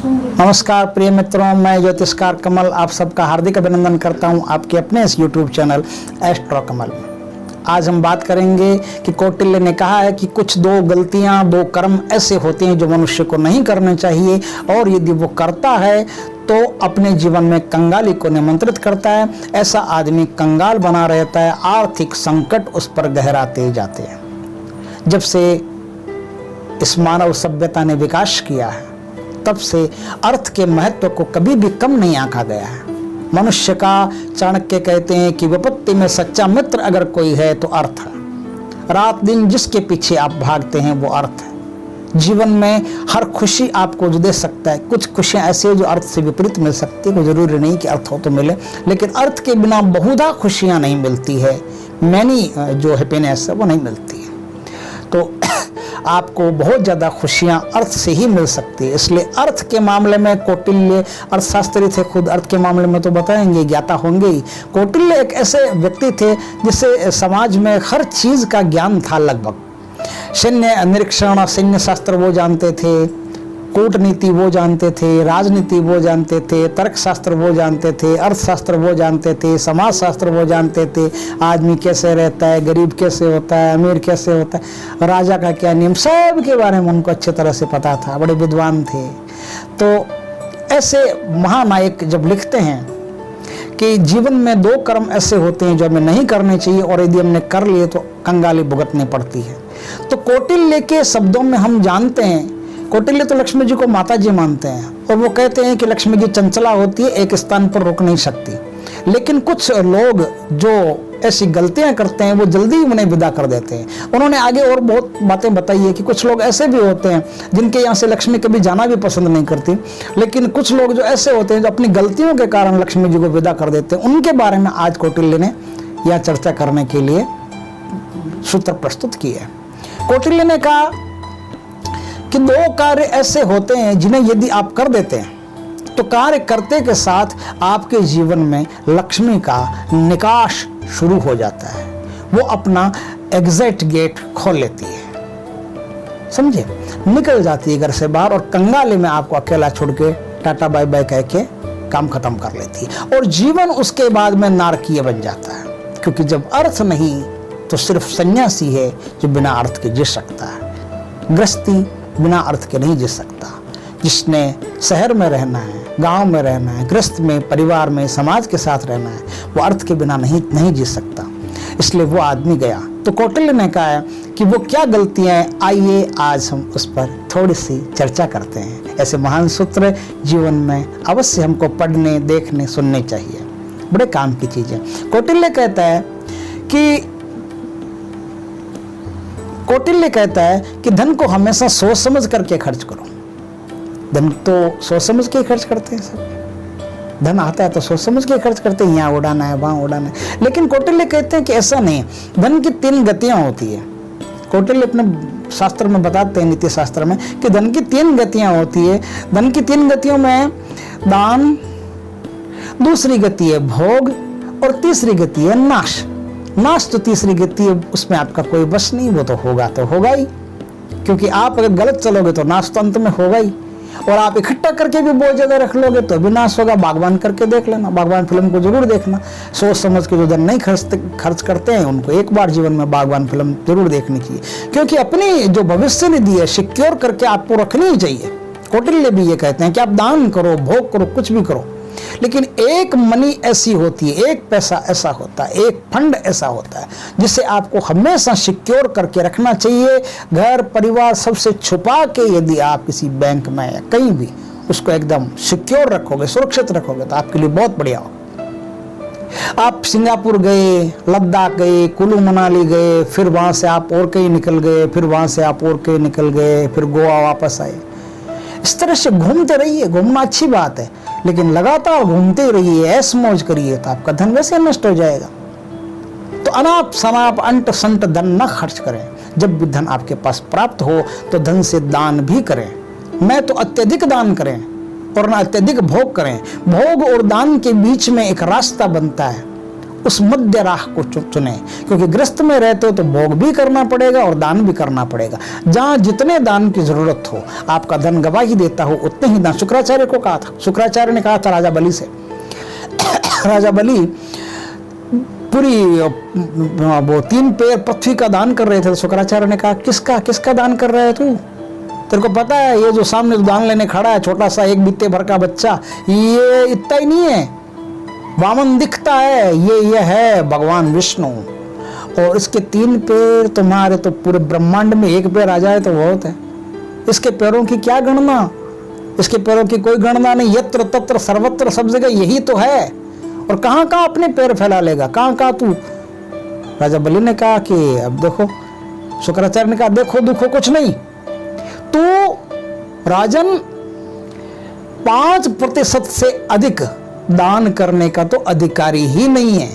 नमस्कार प्रिय मित्रों, मैं ज्योतिषकार कमल आप सबका हार्दिक अभिनंदन करता हूं आपके अपने इस YouTube चैनल एस्ट्रो कमल में। आज हम बात करेंगे कि कौटिल्य ने कहा है कि कुछ दो गलतियां, दो कर्म ऐसे होते हैं जो मनुष्य को नहीं करने चाहिए, और यदि वो करता है तो अपने जीवन में कंगाली को निमंत्रित करता है। ऐसा आदमी कंगाल बना रहता है, आर्थिक संकट उस पर गहराते जाते हैं। जब से इस मानव सभ्यता ने विकास किया है, तब से अर्थ के महत्व को कभी भी कम नहीं आंका गया है। मनुष्य का, चाणक्य कहते हैं कि विपत्ति में सच्चा मित्र अगर कोई है तो अर्थ है। रात दिन जिसके पीछे आप भागते हैं वो अर्थ है। जीवन में हर खुशी आपको जो दे सकता है, कुछ खुशियां ऐसी हैं जो अर्थ से विपरीत मिल सकती है। कोई जरूरी नहीं कि अर्थ हो तो मिले, लेकिन अर्थ के बिना बहुधा खुशियां नहीं मिलती है। मैनी जो हैप्पीनेस है वो नहीं मिलती है। तो आपको बहुत ज़्यादा खुशियाँ अर्थ से ही मिल सकती है। इसलिए अर्थ के मामले में कौटिल्य अर्थशास्त्री थे, खुद अर्थ के मामले में तो बताएंगे, ज्ञाता होंगे ही। कौटिल्य एक ऐसे व्यक्ति थे जिससे समाज में हर चीज़ का ज्ञान था लगभग। सैन्य निरीक्षण, सैन्य शास्त्र वो जानते थे, कूटनीति वो जानते थे, राजनीति वो जानते थे, तर्कशास्त्र वो जानते थे, अर्थशास्त्र वो जानते थे, समाज शास्त्र वो जानते थे। आदमी कैसे रहता है, गरीब कैसे होता है, अमीर कैसे होता है, राजा का क्या नियम, सब के बारे में उनको अच्छी तरह से पता था। बड़े विद्वान थे। तो ऐसे महानायक जब लिखते हैं कि जीवन में दो कर्म ऐसे होते हैं जो हमें नहीं करने चाहिए, और यदि हमने कर लिए तो कंगाली भुगतनी पड़ती है। तो कौटिल्य के शब्दों में हम जानते हैं, कौटिल्य तो लक्ष्मी जी को माता जी मानते हैं, और वो कहते हैं कि लक्ष्मी जी चंचला होती है, एक स्थान पर रुक नहीं सकती। लेकिन कुछ लोग जो ऐसी गलतियां करते हैं वो जल्दी उन्हें विदा कर देते हैं। उन्होंने आगे और बहुत बातें बताई है कि कुछ लोग ऐसे भी होते हैं जिनके यहाँ से लक्ष्मी कभी जाना भी पसंद नहीं करती, लेकिन कुछ लोग जो ऐसे होते हैं जो अपनी गलतियों के कारण लक्ष्मी जी को विदा कर देते हैं। उनके बारे में आज कौटिल्य ने यह चर्चा करने के लिए सूत्र प्रस्तुत किए हैं। कौटिल्य ने कहा कि दो कार्य ऐसे होते हैं जिन्हें यदि आप कर देते हैं तो कार्य करते के साथ आपके जीवन में लक्ष्मी का निकास शुरू हो जाता है। वो अपना एग्जिट गेट खोल लेती है, समझे, निकल जाती है घर से बाहर, और कंगाली में आपको अकेला छोड़ के टाटा बाय बाय कह के काम खत्म कर लेती है। और जीवन उसके बाद में नारकीय बन जाता है, क्योंकि जब अर्थ नहीं तो सिर्फ सन्यासी है जो बिना अर्थ के जी सकता है। गृहस्थी बिना अर्थ के नहीं जी सकता। जिसने शहर में रहना है, गांव में रहना है, गृहस्थ में, परिवार में, समाज के साथ रहना है, वो अर्थ के बिना नहीं जी सकता। इसलिए वो आदमी गया। तो कौटिल्य ने कहा है कि वो क्या गलतियां हैं, आइए आज हम उस पर थोड़ी सी चर्चा करते हैं। ऐसे महान सूत्र जीवन में अवश्य हमको पढ़ने, देखने, सुनने चाहिए, बड़े काम की चीजें। कौटिल्य कहता है कि धन को हमेशा सोच समझ करके खर्च करो। धन तो सोच समझ के खर्च करते हैं सब। धन आता है तो सोच समझ के खर्च करते हैं, यहाँ उड़ाना है, वहाँ उड़ाना है। लेकिन कौटिल्य कहते हैं कि ऐसा नहीं। धन की तीन गतियां होती है। कौटिल्य अपने शास्त्र में बताते हैं, नीति शास्त्र में, कि धन की तीन गतियां होती है। धन की तीन गतियों में दान, दूसरी गति है भोग, और तीसरी गति है नाश। नाश तो तीसरी गति है, उसमें आपका कोई बस नहीं, वो तो होगा ही, क्योंकि आप अगर गलत चलोगे तो नाश तो अंत में होगा ही। और आप इकट्ठा करके भी बहुत ज्यादा रख लोगे तो भी नाश होगा। बागबान करके देख लेना, बागबान फिल्म को जरूर देखना। सोच समझ के जो धन नहीं खर्च करते हैं उनको एक बार जीवन में बागबान फिल्म जरूर देखनी चाहिए, क्योंकि अपनी जो भविष्य निधि है सिक्योर करके आपको रखनी ही चाहिए। कौटिल्य भी ये कहते हैं कि आप दान करो, भोग करो, कुछ भी करो, लेकिन एक मनी ऐसी होती है, एक पैसा ऐसा होता है, एक फंड ऐसा होता है जिसे आपको हमेशा सिक्योर करके रखना चाहिए। घर परिवार सबसे छुपा के यदि आप किसी बैंक में या कहीं भी उसको एकदम सिक्योर रखोगे, सुरक्षित रखोगे, तो आपके लिए बहुत बढ़िया होगा। आप सिंगापुर गए, लद्दाख गए, कुल्लू मनाली गए, फिर वहां से आप और कहीं निकल गए, फिर वहां से आप और कहीं निकल गए, फिर गोवा वापस आए। इस तरह से घूमते रहिए। घूमना अच्छी बात है, लेकिन लगातार घूमते रहिए, ऐश मौज करिए, तो आपका धन वैसे नष्ट हो जाएगा। तो अनाप शनाप अंट संट धन न खर्च करें। जब भी धन आपके पास प्राप्त हो तो धन से दान भी करें। मैं तो अत्यधिक दान करें और न अत्यधिक भोग करें। भोग और दान के बीच में एक रास्ता बनता है, उस मध्य राह को चुने, क्योंकि गृहस्थ में रहते हो तो भोग भी करना पड़ेगा और दान भी करना पड़ेगा। जहां जितने दान की जरूरत हो, आपका धन गवाही देता हो, उतने ही दान। शुक्राचार्य को कहा था, शुक्राचार्य ने कहा था राजा बलि से, राजा बलि पूरी वो 3 पैर पृथ्वी का दान कर रहे थे। तो शुक्राचार्य ने कहा किसका दान कर रहा है तू? तेरे को पता है ये जो सामने दान लेने खड़ा है, छोटा सा 1 बित्ते भर का बच्चा, ये इतना ही नहीं है, वामन दिखता है, ये है भगवान विष्णु, और इसके 3 पैर तुम्हारे तो पूरे ब्रह्मांड में 1 पैर आ जाए तो बहुत है। इसके पैरों की क्या गणना, इसके पैरों की कोई गणना नहीं, यत्र तत्र सर्वत्र सब जगह यही तो है, और कहां कहां अपने पैर फैला लेगा, कहां कहां तू। राजा बलि ने कहा कि अब देखो, शुक्राचार्य ने कहा देखो दुखो कुछ नहीं, तो राजन 5% से अधिक दान करने का तो अधिकारी ही नहीं है।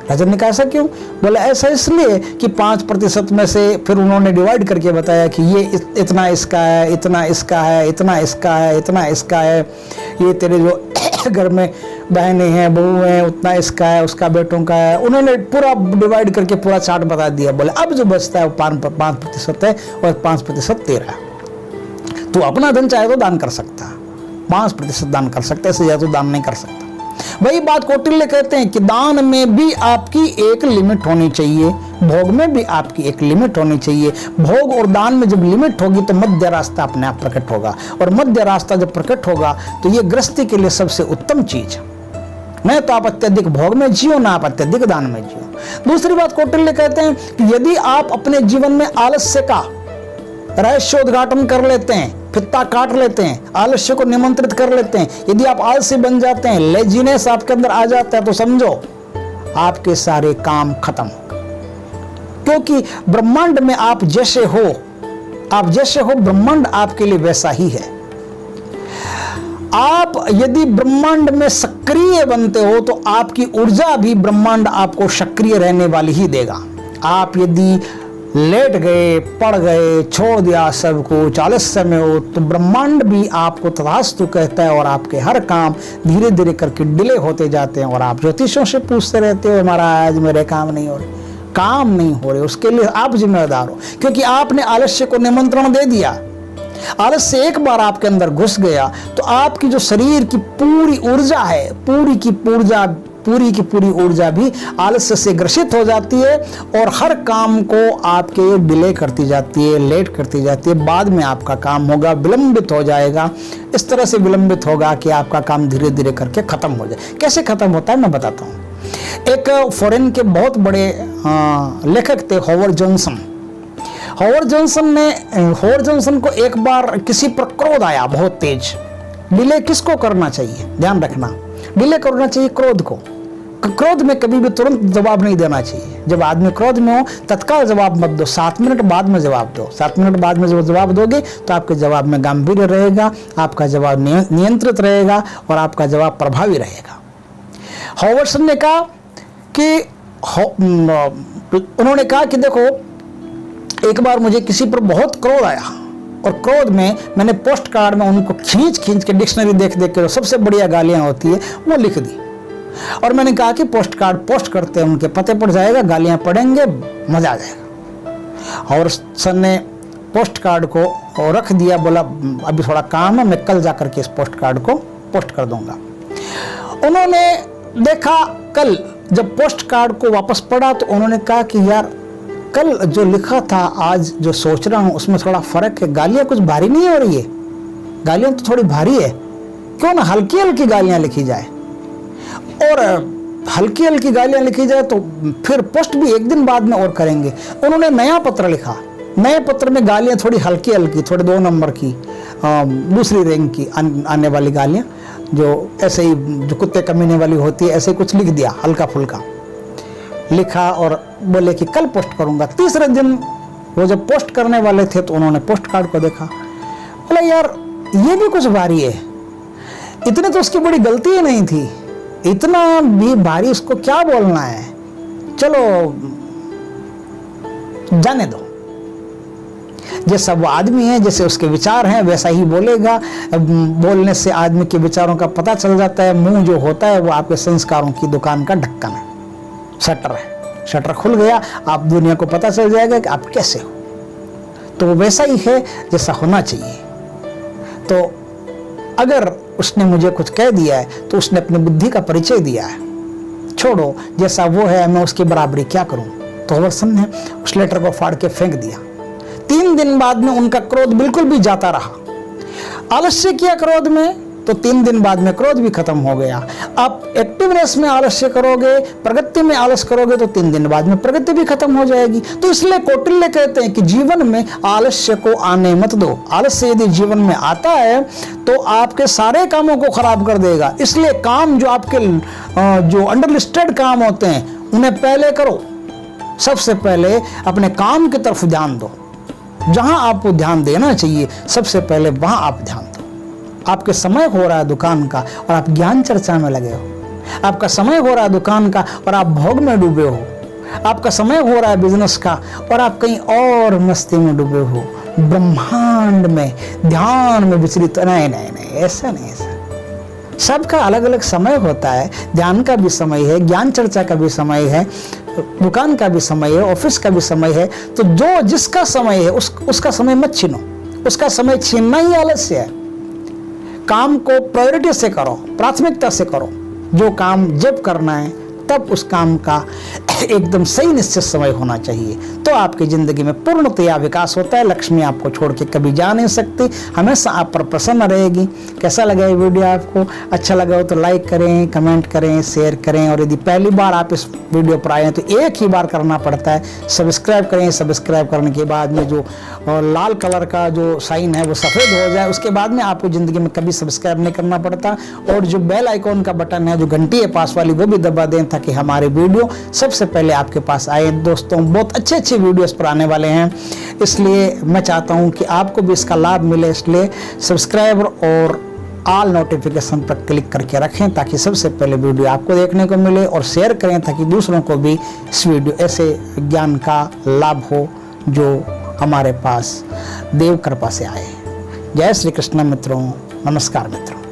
राजन ने कहा ऐसा क्यों? बोला ऐसा इसलिए कि 5% में से फिर उन्होंने डिवाइड करके बताया कि ये इतना इसका है, इतना इसका है, इतना इसका है, इतना इसका है, ये तेरे जो घर में बहनें हैं, बहू हैं, उतना इसका है, उसका बेटों का है। उन्होंने पूरा डिवाइड करके पूरा चार्ट बता दिया। बोले अब जो बचता है वो 5% है और 5% तेरा है। तू अपना धन चाहे तो दान कर सकता, 5% दान कर सकता है, इससे ज्यादा तो दान नहीं कर सकता। वही बात कौटिल्य कहते हैं कि दान में भी आपकी एक लिमिट होनी चाहिए, भोग में भी आपकी एक लिमिट होनी चाहिए। भोग और दान में जब लिमिट होगी तो मध्य रास्ता अपने आप प्रकट होगा, और मध्य रास्ता जब प्रकट होगा तो ये गृहस्थी के लिए सबसे उत्तम चीज है। न तो आप अत्यधिक भोग में जियो, ना आप अत्यधिक दान में जियो। दूसरी बात कौटिल्य कहते हैं कि यदि आप अपने जीवन में आलस्य का रहस्योद्घाटन कर लेते हैं, फित्ता काट लेते हैं, आलस्य को निमंत्रित कर लेते हैं, यदि आप आलसी बन जाते हैं, लेजीनेस आपके अंदर आ जाता है, तो समझो आपके सारे काम खत्म हो गए। क्योंकि ब्रह्मांड में आप जैसे हो, ब्रह्मांड आपके लिए वैसा ही है। आप यदि ब्रह्मांड में सक्रिय बनते हो तो आपकी ऊर्जा भी ब्रह्मांड आपको सक्रिय रहने वाली ही देगा। आप यदि लेट गए, पड़ गए, छोड़ दिया सब कुछ, आलस्य में हो, तो ब्रह्मांड भी आपको तथास्तु कहता है, और आपके हर काम धीरे धीरे करके डिले होते जाते हैं। और आप ज्योतिषों से पूछते रहते हो महाराज मेरे काम नहीं हो रहे, काम नहीं हो रहे, उसके लिए आप जिम्मेदार हो, क्योंकि आपने आलस्य को निमंत्रण दे दिया। आलस्य एक बार आपके अंदर घुस गया तो आपकी जो शरीर की पूरी ऊर्जा है, पूरी की पूरी ऊर्जा भी आलस्य से ग्रसित हो जाती है, और हर काम को आपके डिले करती जाती है, लेट करती जाती है। बाद में आपका काम होगा, विलंबित हो जाएगा, इस तरह से विलंबित होगा कि आपका काम धीरे धीरे करके खत्म हो जाए। कैसे खत्म होता है मैं बताता हूँ। एक फॉरेन के बहुत बड़े लेखक थे हॉवर्ड जॉनसन। हॉवर्ड जॉनसन को एक बार किसी पर क्रोध आया बहुत तेज। डिले किसको करना चाहिए, ध्यान रखना, डिले करना चाहिए क्रोध को। क्रोध में कभी भी तुरंत जवाब नहीं देना चाहिए। जब आदमी क्रोध में हो तत्काल जवाब मत दो, 7 मिनट बाद में जवाब दो। 7 मिनट बाद में जब जवाब दोगे तो आपके जवाब में गांभीर्य रहेगा, आपका जवाब नियंत्रित रहेगा, और आपका जवाब प्रभावी रहेगा। हॉवर्ड ने कहा कि उन्होंने कहा कि देखो, एक बार मुझे किसी पर बहुत क्रोध आया, और क्रोध में मैंने पोस्ट कार्ड में उनको खींच के डिक्शनरी देख के जो सबसे बढ़िया गालियां होती है वो लिख दी, और मैंने कहा कि पोस्ट कार्ड पोस्ट करते हैं उनके पते पर जाएगा, गालियां पड़ेंगे, मजा आ जाएगा। और सर ने पोस्ट कार्ड को रख दिया, बोला अभी थोड़ा काम है, मैं कल जा करके इस पोस्ट कार्ड को पोस्ट कर दूंगा। उन्होंने देखा, कल जब पोस्ट कार्ड को वापस पढ़ा तो उन्होंने कहा कि यार कल जो लिखा था आज जो सोच रहा हूं उसमें थोड़ा फर्क है, गालियां कुछ भारी नहीं हो रही है, गालियां तो थोड़ी भारी है, क्यों ना हल्की हल्की गालियां लिखी जाए। और हल्की हल्की गालियां लिखी जाए तो फिर पोस्ट भी एक दिन बाद में और करेंगे। उन्होंने नया पत्र लिखा, नए पत्र में गालियां थोड़ी हल्की हल्की, थोड़े 2 नंबर की, दूसरी रैंक की आने वाली गालियां, जो ऐसे ही जो कुत्ते कमीने वाली होती है, ऐसे कुछ लिख दिया, हल्का फुल्का लिखा, और बोले कि कल पोस्ट करूंगा। तीसरे दिन वो जब पोस्ट करने वाले थे तो उन्होंने पोस्ट कार्ड को देखा, बोला यार ये भी कुछ भारी है, इतने तो उसकी बड़ी गलती ही नहीं थी, इतना भी भारी उसको क्या बोलना है, चलो जाने दो। जैसा वो आदमी है, जैसे उसके विचार हैं वैसा ही बोलेगा। बोलने से आदमी के विचारों का पता चल जाता है। मुंह जो होता है वो आपके संस्कारों की दुकान का ढक्कन है। शटर है, शटर खुल गया, आप दुनिया को पता चल जाएगा कि आप कैसे हो। तो वैसा ही है जैसा होना चाहिए। तो अगर उसने मुझे कुछ कह दिया है तो उसने अपनी बुद्धि का परिचय दिया है, छोड़ो जैसा वो है मैं उसकी बराबरी क्या करूं। तो हॉवर्सन ने उस लेटर को फाड़ के फेंक दिया। 3 दिन बाद में उनका क्रोध बिल्कुल भी जाता रहा। आलस्य किया क्रोध में तो 3 दिन बाद में क्रोध भी खत्म हो गया। आप एक्टिवनेस में आलस्य करोगे, प्रगति में आलस करोगे तो 3 दिन बाद में प्रगति भी खत्म हो जाएगी। तो इसलिए कौटिल्य कहते हैं कि जीवन में आलस्य को आने मत दो। आलस्य यदि जीवन में आता है तो आपके सारे कामों को खराब कर देगा। इसलिए काम जो आपके जो अंडरलिस्टेड काम होते हैं उन्हें पहले करो। सबसे पहले अपने काम की तरफ ध्यान दो। जहां आपको ध्यान देना चाहिए सबसे पहले वहां आप ध्यान दो। आपके समय हो रहा है दुकान का और आप ज्ञान चर्चा में लगे हो। आपका समय हो रहा है दुकान का और आप भोग में डूबे हो। आपका समय हो रहा है बिजनेस का और आप कहीं और मस्ती में डूबे हो, ब्रह्मांड में ध्यान में विचलित। नहीं नहीं नहीं, ऐसा नहीं, ऐसा सबका अलग अलग समय होता है। ध्यान का भी समय है, ज्ञान चर्चा का भी समय है, दुकान का भी समय है, ऑफिस का भी समय है। तो जो जिसका समय है उसका समय मत छीनो। उसका समय छीनना ही आलस्य है। काम को प्रायोरिटी से करो, प्राथमिकता से करो। जो काम जब करना है तब उस काम का एकदम सही निश्चित समय होना चाहिए। तो आपकी जिंदगी में पूर्णतया विकास होता है। लक्ष्मी आपको छोड़ के कभी जा नहीं सकती, हमेशा आप पर प्रसन्न रहेगी। कैसा लगा ये वीडियो आपको? अच्छा लगा हो तो लाइक करें, कमेंट करें, शेयर करें। और यदि पहली बार आप इस वीडियो पर आए हैं तो एक ही बार करना पड़ता है, सब्सक्राइब करें। सब्सक्राइब करने के बाद में जो लाल कलर का जो साइन है वो सफ़ेद हो जाए, उसके बाद में आपको ज़िंदगी में कभी सब्सक्राइब नहीं करना पड़ता। और जो बेल आइकॉन का बटन है, जो घंटी है पास वाली, वो भी दबा दें ताकि हमारे वीडियो सबसे पहले आपके पास आए। दोस्तों बहुत अच्छे अच्छे वीडियोस पर आने वाले हैं, इसलिए मैं चाहता हूं कि आपको भी इसका लाभ मिले। इसलिए सब्सक्राइब और ऑल नोटिफिकेशन पर क्लिक करके रखें ताकि सबसे पहले वीडियो आपको देखने को मिले। और शेयर करें ताकि दूसरों को भी इस वीडियो ऐसे ज्ञान का लाभ हो जो हमारे पास देव कृपा से आए। जय श्री कृष्ण मित्रों, नमस्कार मित्रों।